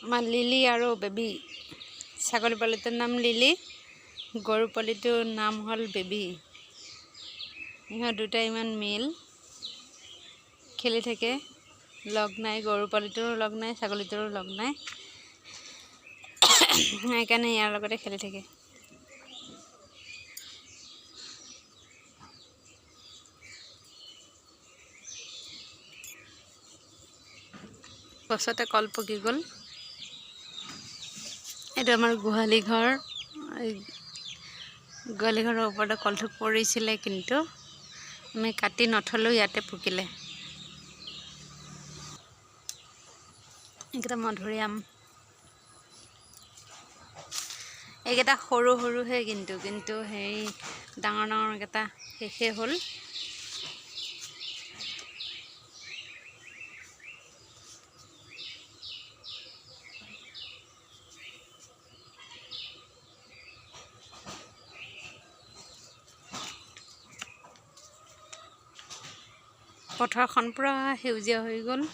আমাৰ লিলি আৰু বেবী। ছাগলী পোৱালিটোৰ নাম লিলি, গৰু পোৱালিটোৰ নাম হ'ল বেবী। ইহঁত দুটা ইমান মিল, খেলি থাকে, লগ নাই। গৰু পোৱালিটোৰো লগ নাই, ছাগলীটোৰো লগ নাই, সেইকাৰণে ইয়াৰ লগতে খেলি থাকে। গছতে কল পকি গ'ল। এইটো আমাৰ গোহালি ঘৰ। গোহালি ঘৰৰ ওপৰতে কলথোক পৰিছিলে, কিন্তু আমি কাটি নথলোঁ, ইয়াতে পকিলে। এইকেইটা মধুৰিআম, এইকেইটা সৰু সৰুহে, কিন্তু হেৰি ডাঙৰ ডাঙৰকেইটা শেষেই হ'ল। পথাৰখন পুৰা সেউজীয়া হৈ গ'ল।